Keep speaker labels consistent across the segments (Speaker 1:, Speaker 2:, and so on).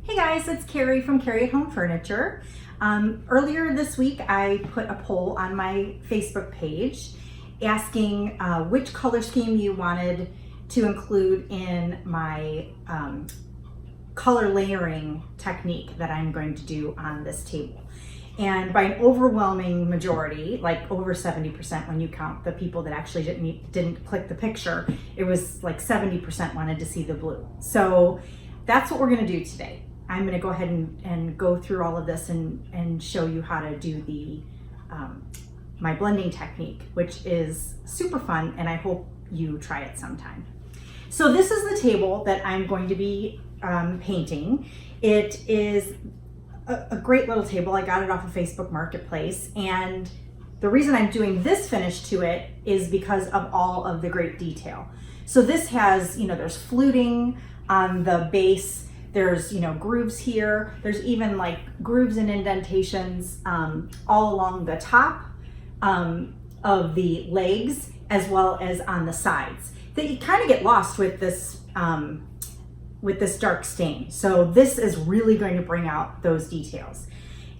Speaker 1: Hey guys, it's Keri from Keri It Home Furniture. Earlier this week I put a poll on my Facebook page asking which color scheme you wanted to include in my color layering technique that I'm going to do on this table. And by an overwhelming majority, like over 70% when you count the people that actually didn't click the picture, it was like 70% wanted to see the blue. So that's what we're gonna do today. I'm gonna go ahead and go through all of this and show you how to do the my blending technique, which is super fun, and I hope you try it sometime. So this is the table that I'm going to be painting. It is a great little table. I got it off of Facebook Marketplace, and the reason I'm doing this finish to it is because of all of the great detail. So this has, there's fluting on the base. There's, grooves here. There's even like grooves and indentations all along the top of the legs, as well as on the sides, that you kind of get lost with this dark stain. So this is really going to bring out those details.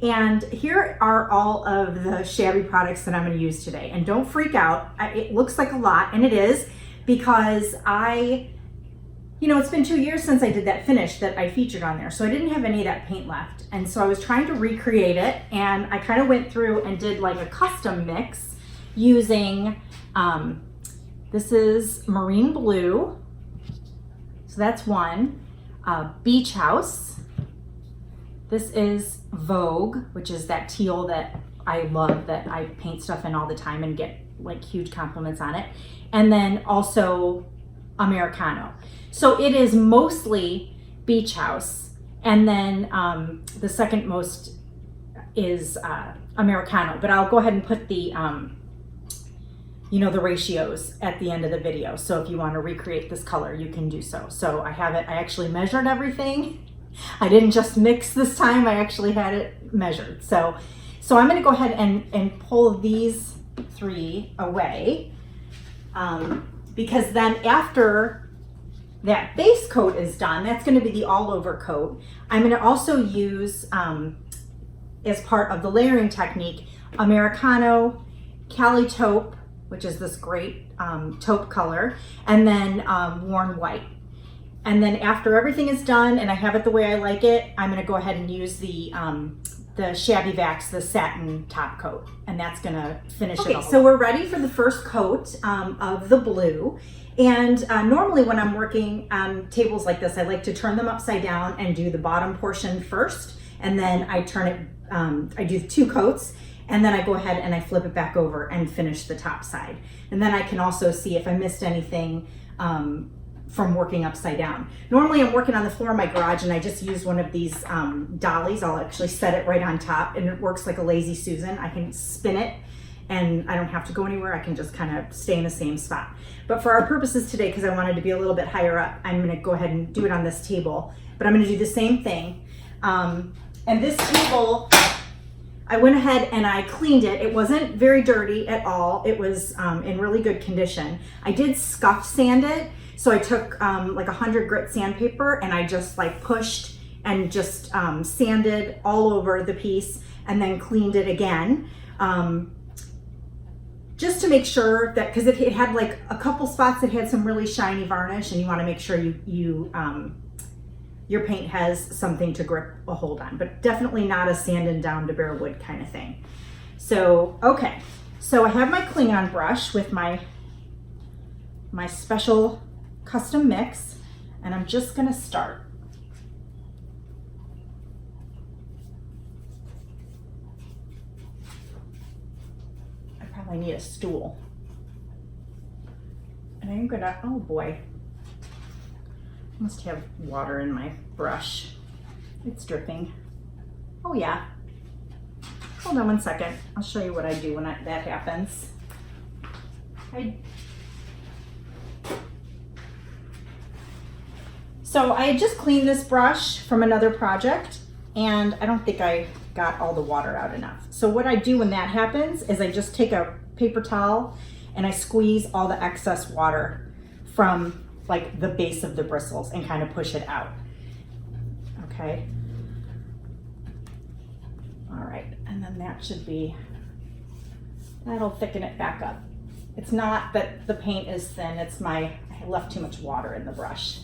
Speaker 1: And here are all of the Shabby products that I'm going to use today. And don't freak out. It looks like a lot, and it is, because it's been 2 years since I did that finish that I featured on there. So I didn't have any of that paint left. And so I was trying to recreate it, and I kind of went through and did like a custom mix using, this is marine blue. So that's one. Beach House. This is Vogue, which is that teal that I love, that I paint stuff in all the time and get like huge compliments on it. And then also Americano. So it is mostly Beach House, and then the second most is Americano. But I'll go ahead and put the the ratios at the end of the video. So if you want to recreate this color, you can do so. So I have it. I actually measured everything. I didn't just mix this time. I actually had it measured. So I'm going to go ahead and pull these three away. Because then after that base coat is done, that's going to be the all over coat. I'm going to also use, as part of the layering technique, Americano, Cali taupe, which is this great taupe color, and then worn white. And then after everything is done and I have it the way I like it, I'm going to go ahead and use the Shabby Vax, the satin top coat, and that's going to finish it all. So we're ready for the first coat of the blue. And normally when I'm working on tables like this, I like to turn them upside down and do the bottom portion first, and then I turn it, I do 2 coats, and then I go ahead and I flip it back over and finish the top side. And then I can also see if I missed anything from working upside down. Normally I'm working on the floor of my garage, and I just use one of these dollies. I'll actually set it right on top, and it works like a lazy Susan. I can spin it and I don't have to go anywhere. I can just kind of stay in the same spot. But for our purposes today, because I wanted to be a little bit higher up, I'm gonna go ahead and do it on this table. But I'm gonna do the same thing. And this table, I went ahead and I cleaned it. It wasn't very dirty at all. It was in really good condition. I did scuff sand it. So I took like 100 grit sandpaper, and I just like pushed and just sanded all over the piece, and then cleaned it again. Just to make sure that, because it had like a couple spots that had some really shiny varnish, and you want to make sure your paint has something to grip a hold on, but definitely not a sanding down to bare wood kind of thing. So, okay. So I have my cling on brush with my special custom mix, and I'm just gonna start. I probably need a stool. And I'm gonna, oh boy, I must have water in my brush. It's dripping. Oh yeah. Hold on one second. I'll show you what I do when that happens. So I had just cleaned this brush from another project, and I don't think I got all the water out enough. So what I do when that happens is I just take a paper towel and I squeeze all the excess water from like the base of the bristles and kind of push it out. Okay, All right, and then that'll thicken it back up. It's not that the paint is thin, it's I left too much water in the brush.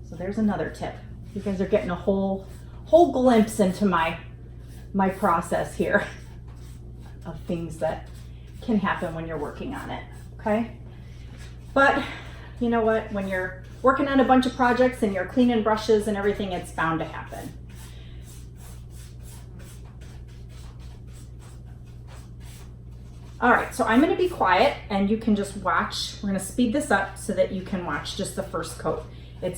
Speaker 1: So there's another tip. You guys are getting a whole glimpse into my process here of things that can happen when you're working on it, okay? But you know what, when you're working on a bunch of projects and you're cleaning brushes and everything, it's bound to happen. All right, so I'm gonna be quiet and you can just watch. We're gonna speed this up so that you can watch just the first coat.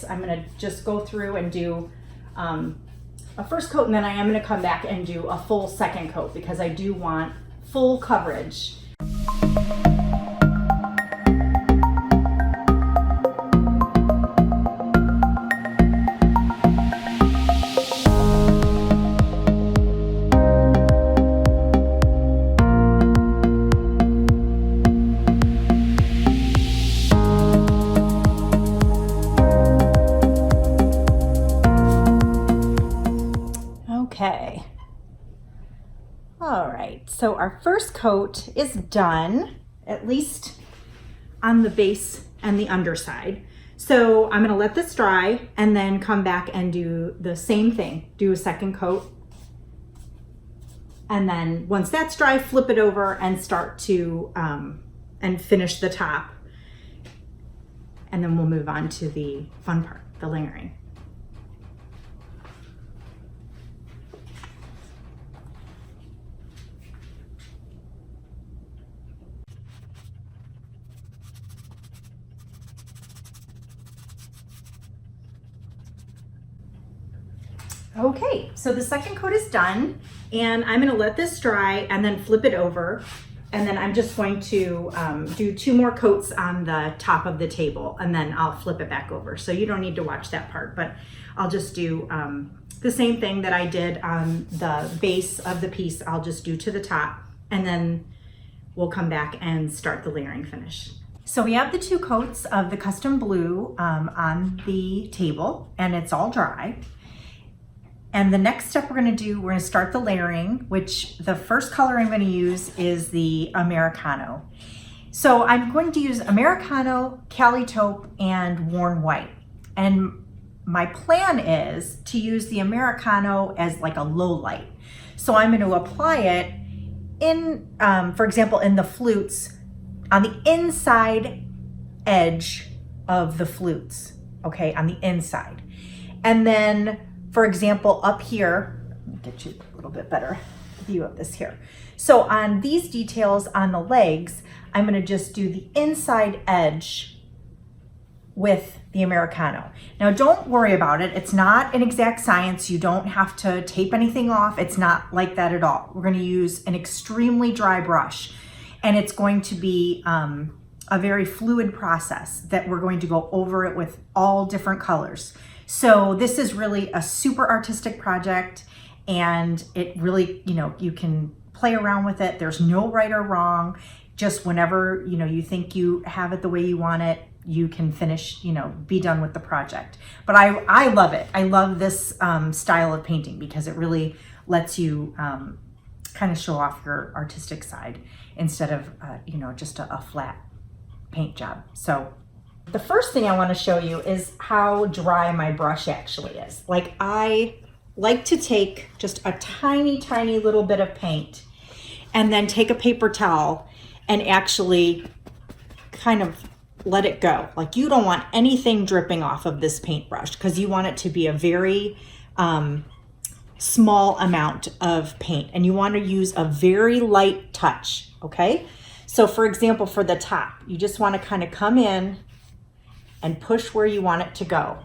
Speaker 1: I'm gonna just go through and do a first coat, and then I am gonna come back and do a full second coat because I do want full coverage. Okay. All right, so our first coat is done, at least on the base and the underside. So I'm gonna let this dry and then come back and do the same thing, do a second coat. And then once that's dry, flip it over and start to, and finish the top. And then we'll move on to the fun part, the layering. Okay, so the second coat is done and I'm gonna let this dry and then flip it over. And then I'm just going to do 2 more coats on the top of the table and then I'll flip it back over. So you don't need to watch that part, but I'll just do the same thing that I did on the base of the piece. I'll just do to the top and then we'll come back and start the layering finish. So we have the 2 coats of the custom blue on the table and it's all dry. And the next step we're gonna start the layering, which the first color I'm gonna use is the Americano. So I'm going to use Americano, Cali taupe, and worn white. And my plan is to use the Americano as like a low light. So I'm gonna apply it in, for example, in the flutes, on the inside edge of the flutes, okay, on the inside. And then, for example, up here, let me get you a little bit better view of this here. So on these details on the legs, I'm gonna just do the inside edge with the Americano. Now don't worry about it. It's not an exact science. You don't have to tape anything off. It's not like that at all. We're gonna use an extremely dry brush and it's going to be a very fluid process that we're going to go over it with all different colors. So this is really a super artistic project and it really, you can play around with it. There's no right or wrong. Just whenever, you think you have it the way you want it, you can finish, be done with the project. But I love it. I love this style of painting because it really lets you kind of show off your artistic side instead of, just a flat paint job. So the first thing I want to show you is how dry my brush actually is. Like I like to take just a tiny, tiny little bit of paint and then take a paper towel and actually kind of let it go. Like you don't want anything dripping off of this paintbrush because you want it to be a very small amount of paint and you want to use a very light touch, okay? So for example, for the top, you just want to kind of come in and push where you want it to go.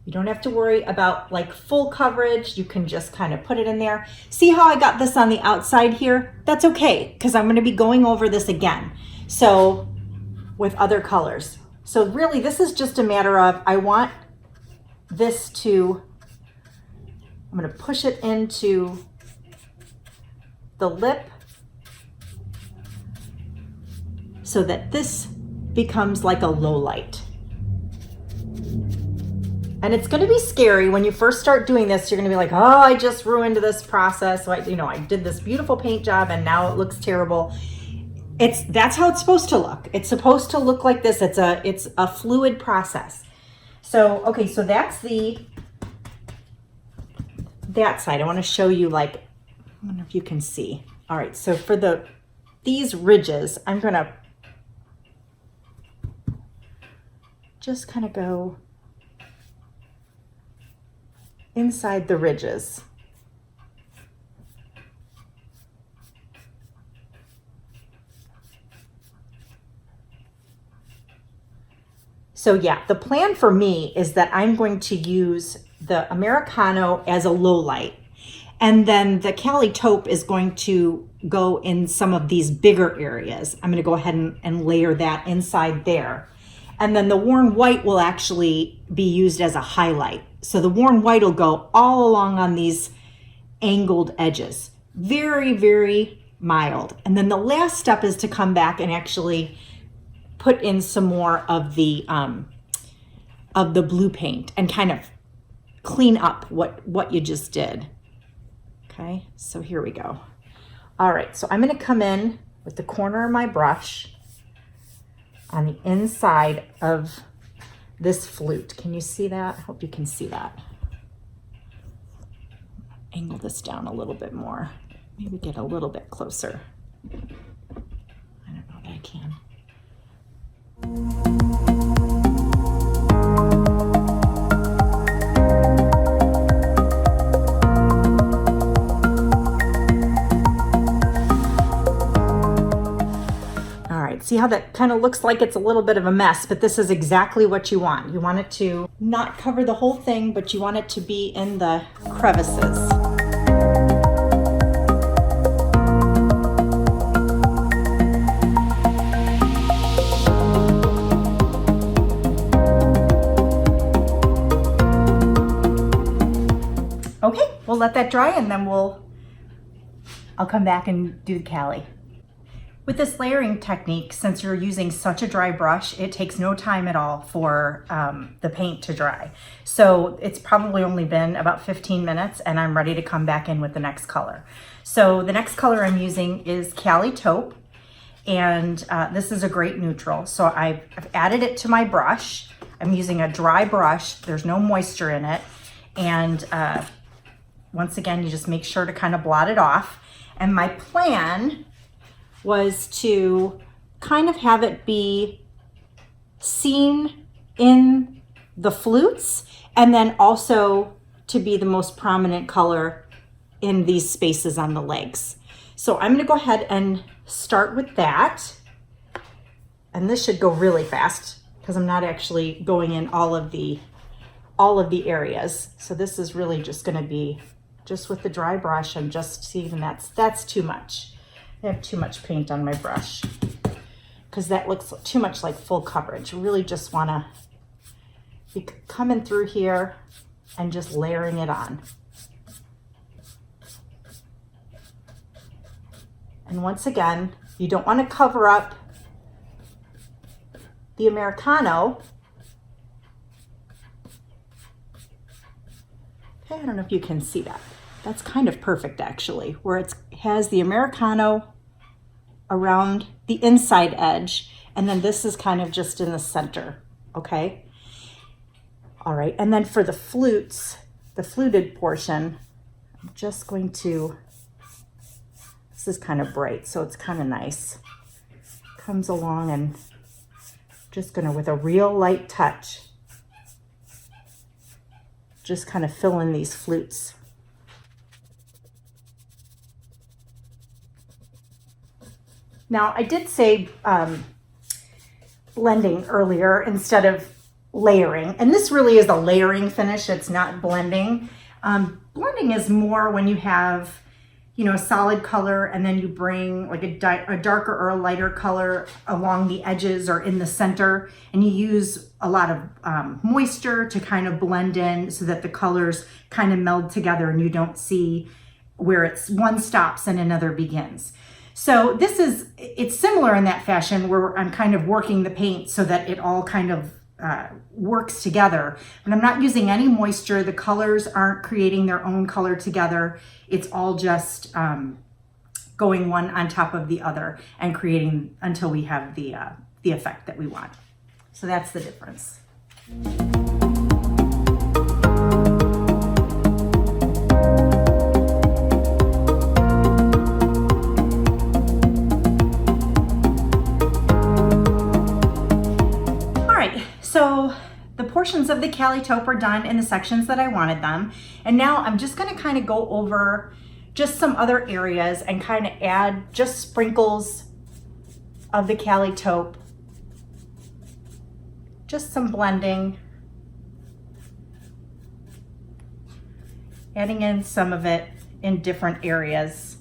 Speaker 1: You don't have to worry about like full coverage. You can just kind of put it in there. See how I got this on the outside here? That's okay, because I'm gonna be going over this again. So with other colors. So really this is just a matter of, I want this to, I'm gonna push it into the lip so that this becomes like a low light. And it's going to be scary when you first start doing this. You're going to be like, oh, I just ruined this process. So I did this beautiful paint job and now it looks terrible. That's how it's supposed to look. It's supposed to look like this. It's a fluid process. So, okay, so that's that side. I want to show you, like, I don't know if you can see. All right, so for these ridges, I'm going to just kind of go inside the ridges. So yeah, the plan for me is that I'm going to use the Americano as a low light. And then the Cali taupe is going to go in some of these bigger areas. I'm going to go ahead and layer that inside there. And then the worn white will actually be used as a highlight. So the worn white will go all along on these angled edges. Very, very mild. And then the last step is to come back and actually put in some more of the blue paint and kind of clean up what you just did. Okay, so here we go. All right, so I'm going to come in with the corner of my brush on the inside of this flute. Can you see that? I hope you can see that. Angle this down a little bit more. Maybe get a little bit closer. I don't know that I can. All right, see how that kind of looks like it's a little bit of a mess, but this is exactly what you want. You want it to not cover the whole thing, but you want it to be in the crevices. Okay, we'll let that dry and then I'll come back and do the Cali. With this layering technique, since you're using such a dry brush, it takes no time at all for the paint to dry. So it's probably only been about 15 minutes and I'm ready to come back in with the next color. So the next color I'm using is Cali taupe, and this is a great neutral. So I've added it to my brush. I'm using a dry brush. There's no moisture in it. And once again, you just make sure to kind of blot it off. And my plan was to kind of have it be seen in the flutes and then also to be the most prominent color in these spaces on the legs. So I'm going to go ahead and start with that. And this should go really fast because I'm not actually going in all of the areas. So this is really just going to be just with the dry brush and just see, even that's too much. I have too much paint on my brush because that looks too much like full coverage. Really just want to be coming through here and just layering it on. And once again, you don't want to cover up the Americano. Okay, I don't know if you can see that. That's kind of perfect actually, where it has the Americano around the inside edge, and then this is kind of just in the center, okay? All right, and then for the flutes, the fluted portion, I'm just going to, this is kind of bright, so it's kind of nice. Comes along and just gonna, with a real light touch, just kind of fill in these flutes. Now, I did say blending earlier instead of layering, and this really is a layering finish. It's not blending. Blending is more when you have, a solid color and then you bring like a darker or a lighter color along the edges or in the center, and you use a lot of moisture to kind of blend in so that the colors kind of meld together and you don't see where one stops and another begins. So it's similar in that fashion where I'm kind of working the paint so that it all kind of works together. But I'm not using any moisture. The colors aren't creating their own color together. It's all just going one on top of the other and creating until we have the effect that we want. So that's the difference. So the portions of the Cali taupe are done in the sections that I wanted them. And now I'm just going to kind of go over just some other areas and kind of add just sprinkles of the Cali taupe. Just some blending. Adding in some of it in different areas.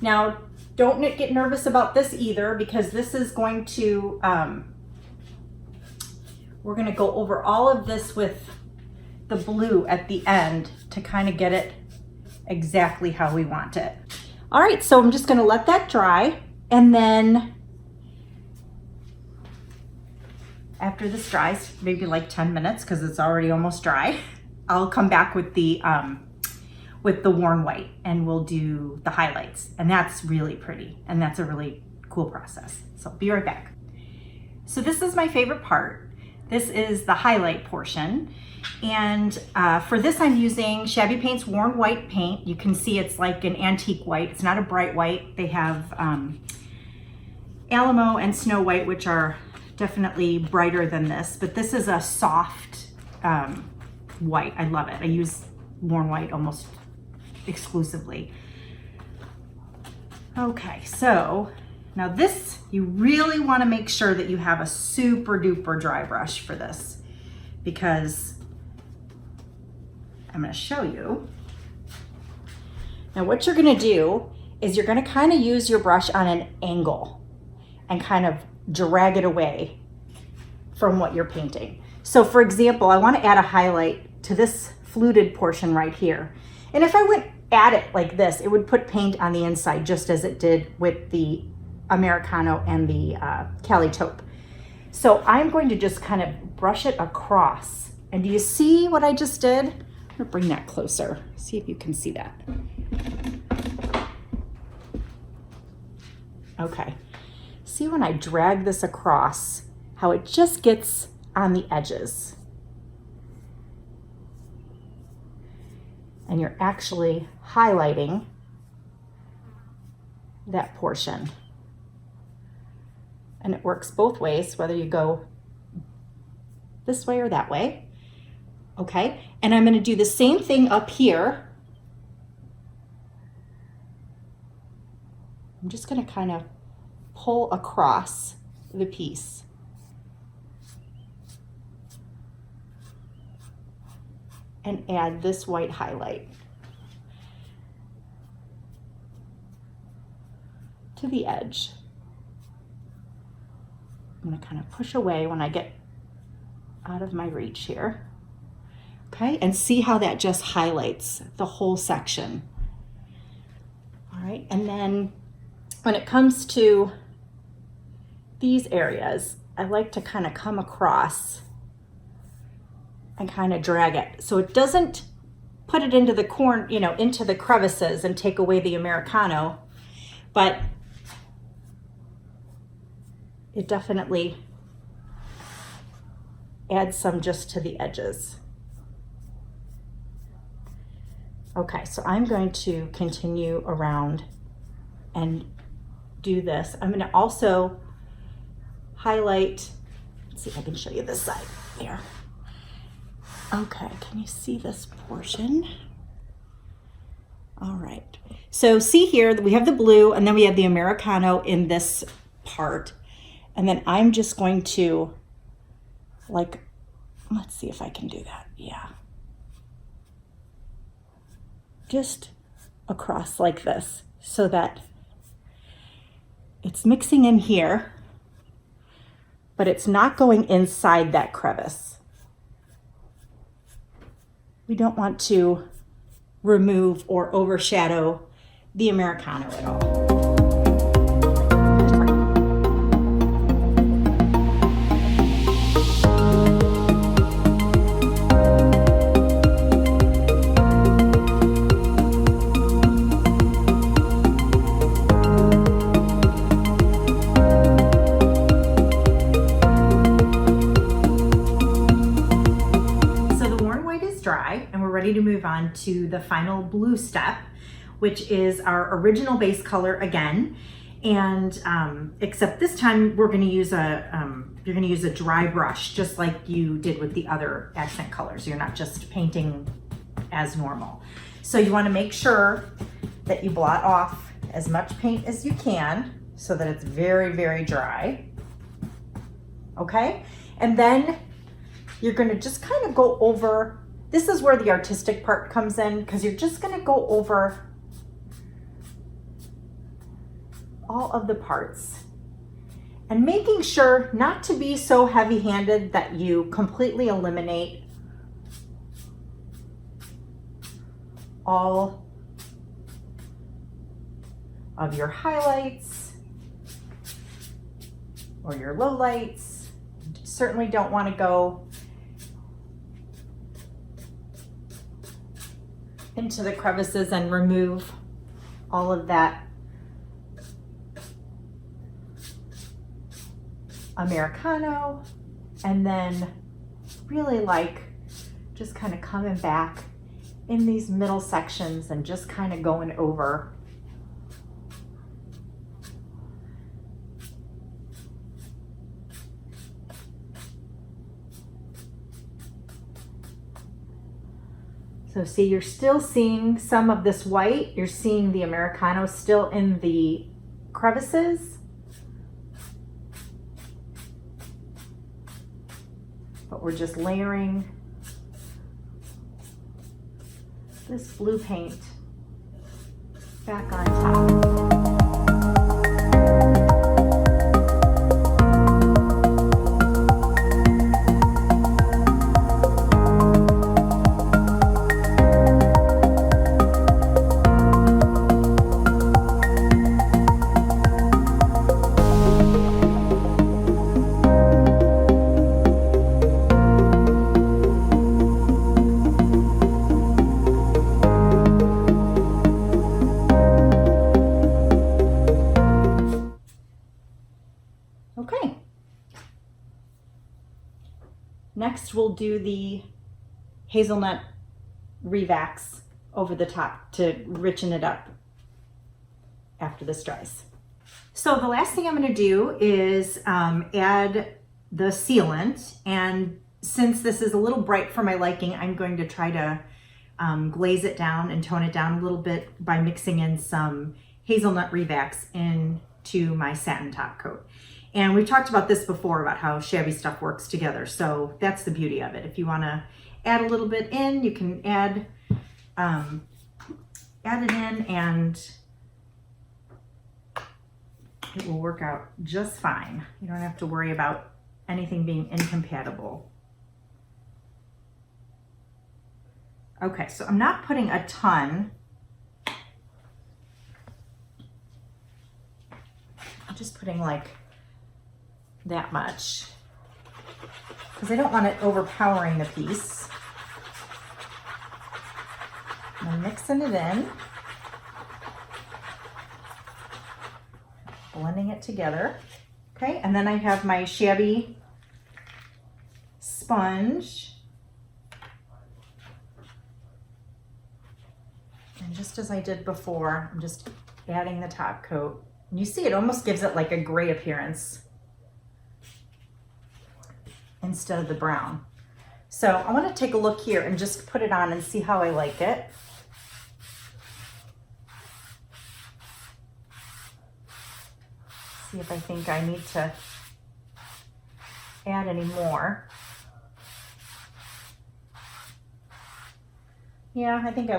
Speaker 1: Now, don't get nervous about this either, because this is going to, we're going to go over all of this with the blue at the end to kind of get it exactly how we want it. All right, so I'm just going to let that dry, and then after this dries, maybe like 10 minutes because it's already almost dry, I'll come back with the worn white and we'll do the highlights, and that's really pretty and that's a really cool process. So be right back. So this is my favorite part. This is the highlight portion, and for this I'm using Shabby Paints worn white paint. You can see it's like an antique white. It's not a bright white. They have Alamo and Snow White, which are definitely brighter than this, but this is a soft white. I love it. I use worn white almost exclusively. Okay, so now this, you really want to make sure that you have a super duper dry brush for this, because I'm going to show you. Now what you're going to do is you're going to kind of use your brush on an angle and kind of drag it away from what you're painting. So for example, I want to add a highlight to this fluted portion right here. And if I went at it like this, it would put paint on the inside, just as it did with the Americano and the Cali taupe. So I'm going to just kind of brush it across. And do you see what I just did? I'm gonna bring that closer, see if you can see that. Okay, see when I drag this across, how it just gets on the edges. And you're actually highlighting that portion. And it works both ways, whether you go this way or that way. Okay, and I'm going to do the same thing up here. I'm just going to kind of pull across the piece. And add this white highlight to the edge. I'm going to kind of push away when I get out of my reach here. Okay, and see how that just highlights the whole section. All right, and then when it comes to these areas, I like to kind of come across and kind of drag it so it doesn't put it into the corner, you know, into the crevices and take away the Americano, but it definitely adds some just to the edges. Okay, so I'm going to continue around and do this. I'm going to also highlight, let's see if I can show you this side there. Okay, can you see this portion? All right, so see here that we have the blue and then we have the Americano in this part. And then I'm just going to, like, let's see if I can do that. Yeah. Just across like this so that it's mixing in here, but it's not going inside that crevice. We don't want to remove or overshadow the Americano at all. dry and we're ready to move on to the final blue step, which is our original base color again. And except this time we're going to use you're going to use a dry brush, just like you did with the other accent colors. You're not just painting as normal. So you want to make sure that you blot off as much paint as you can so that it's very, very dry. Okay, and then you're going to just kind of go over, this is where the artistic part comes in, because you're just going to go over all of the parts and making sure not to be so heavy-handed that you completely eliminate all of your highlights or your lowlights. Certainly don't want to go into the crevices and remove all of that Americano, and then really like just kind of coming back in these middle sections and just kind of going over So see, you're still seeing some of this white. You're seeing the Americano still in the crevices. But we're just layering this blue paint back on top. Okay. Next, we'll do the hazelnut revax over the top to richen it up after this dries. So the last thing I'm going to do is add the sealant, and since this is a little bright for my liking, I'm going to try to glaze it down and tone it down a little bit by mixing in some hazelnut revax into my satin top coat. And we've talked about this before, about how shabby stuff works together. So that's the beauty of it. If you want to add a little bit in, you can add it in, and it will work out just fine. You don't have to worry about anything being incompatible. Okay, so I'm not putting a ton. I'm just putting like that much because I don't want it overpowering the piece. I'm mixing it in, blending it together. Okay, and then I have my shabby sponge. And just as I did before, I'm just adding the top coat. And you see it almost gives it like a gray appearance instead of the brown. So I want to take a look here and just put it on and see how I like it. See if I think I need to add any more. Yeah, I think I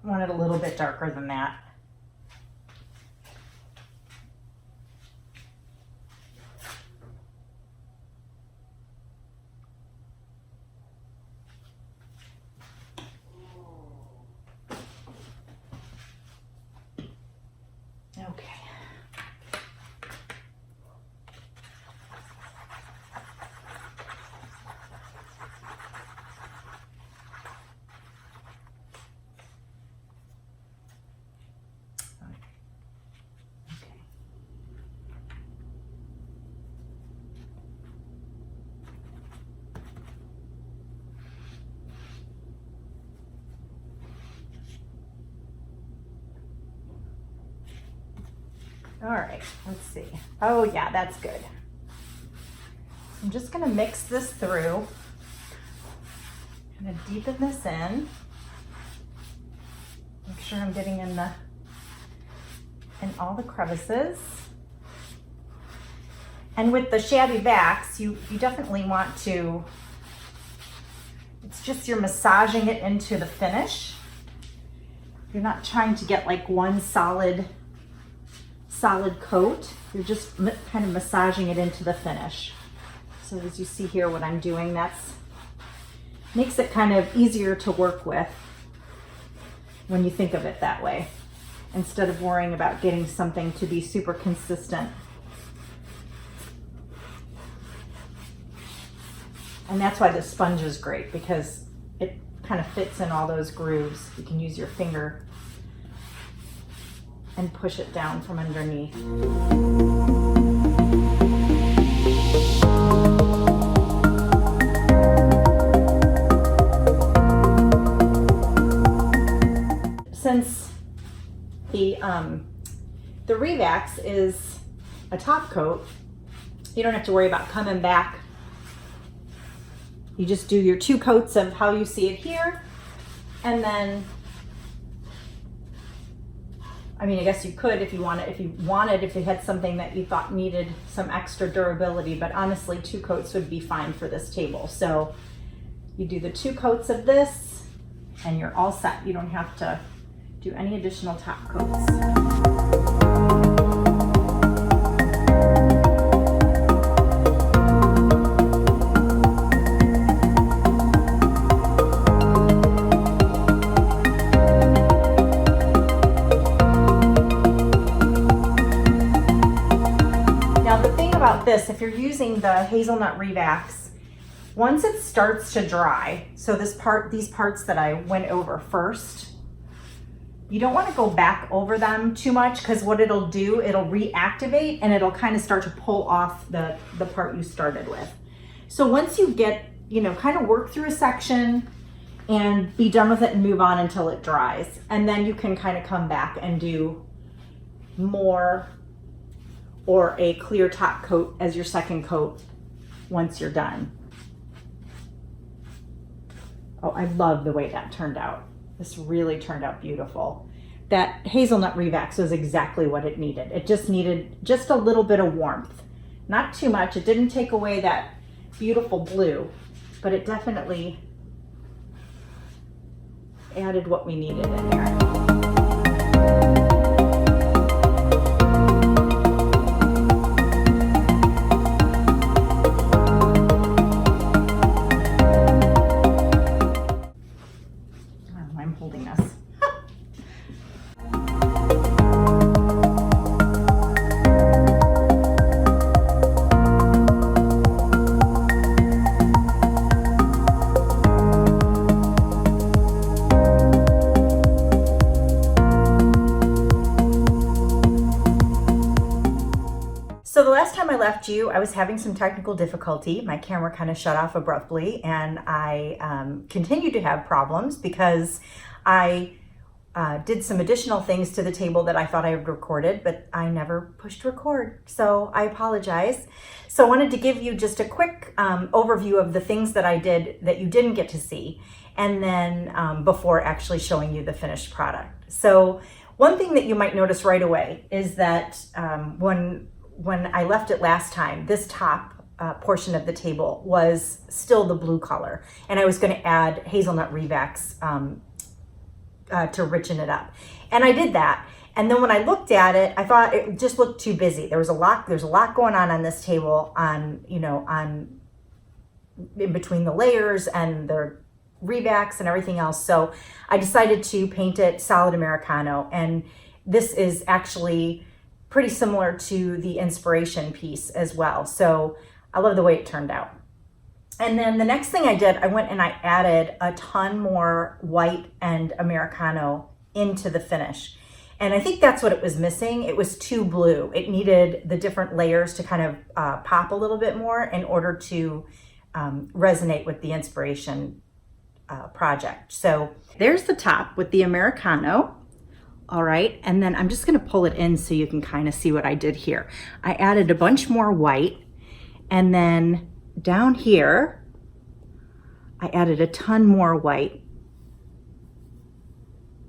Speaker 1: want it a little bit darker than that. Okay. All right, let's see. Oh yeah, that's good. I'm just gonna mix this through. I'm gonna deepen this in. Make sure I'm getting in all the crevices. And with the shabby backs, you definitely want to, it's just you're massaging it into the finish. You're not trying to get like one solid coat. You're just kind of massaging it into the finish. So as you see here, what I'm doing, that's makes it kind of easier to work with when you think of it that way, instead of worrying about getting something to be super consistent. And that's why the sponge is great, because it kind of fits in all those grooves. You can use your finger and push it down from underneath. Since the Revax is a top coat, you don't have to worry about coming back. You just do your 2 coats of how you see it here, and then, I mean, I guess you could if you had something that you thought needed some extra durability, but honestly 2 coats would be fine for this table. So you do the 2 coats of this and you're all set. You don't have to do any additional top coats. This, if you're using the hazelnut Revax, once it starts to dry, so these parts that I went over first, you don't want to go back over them too much, because what it'll do, it'll reactivate and it'll kind of start to pull off the part you started with. So once you get, kind of work through a section and be done with it and move on until it dries, and then you can kind of come back and do more or a clear top coat as your second coat once you're done. Oh, I love the way that turned out. This really turned out beautiful. That hazelnut Revax was exactly what it needed. It just needed just a little bit of warmth. Not too much. It didn't take away that beautiful blue, but it definitely added what we needed in here. So the last time I left you, I was having some technical difficulty. My camera kind of shut off abruptly, and I continued to have problems because I did some additional things to the table that I thought I had recorded, but I never pushed record. So I apologize. So I wanted to give you just a quick overview of the things that I did that you didn't get to see, and then before actually showing you the finished product. So one thing that you might notice right away is that when I left it last time, this top portion of the table was still the blue color, and I was going to add hazelnut Revax to richen it up, and I did that. And then when I looked at it, I thought it just looked too busy. There's a lot going on this table, on in between the layers and the Revax and everything else. So I decided to paint it solid Americano, and this is actually pretty similar to the inspiration piece as well. So I love the way it turned out. And then the next thing I did, I went and I added a ton more white and Americano into the finish. And I think that's what it was missing. It was too blue. It needed the different layers to kind of pop a little bit more in order to resonate with the inspiration project. So there's the top with the Americano. All right, and then I'm just gonna pull it in so you can kind of see what I did here. I added a bunch more white, and then down here, I added a ton more white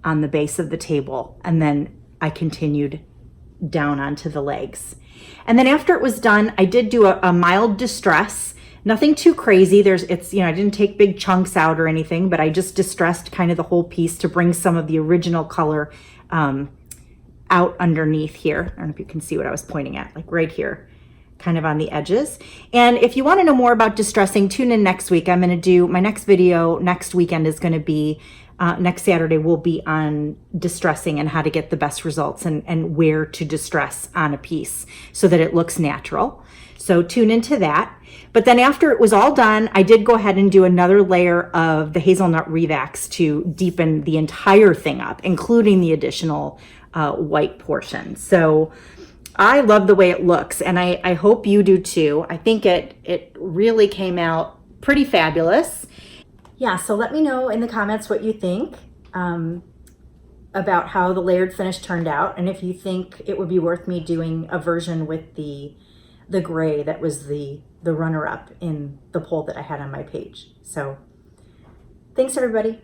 Speaker 1: on the base of the table, and then I continued down onto the legs. And then after it was done, I did do a mild distress. Nothing too crazy. I didn't take big chunks out or anything, but I just distressed kind of the whole piece to bring some of the original color out underneath here. I don't know if you can see what I was pointing at, like right here, kind of on the edges. And if you want to know more about distressing, tune in next week. I'm going to do my next video next weekend is going to be next Saturday will be on distressing and how to get the best results and where to distress on a piece so that it looks natural. So tune into that. But then after it was all done, I did go ahead and do another layer of the hazelnut revax to deepen the entire thing up, including the additional white portion. So I love the way it looks, and I hope you do too. I think it really came out pretty fabulous. Yeah, so let me know in the comments what you think about how the layered finish turned out, and if you think it would be worth me doing a version with the gray that was the runner-up in the poll that I had on my page. So thanks, everybody.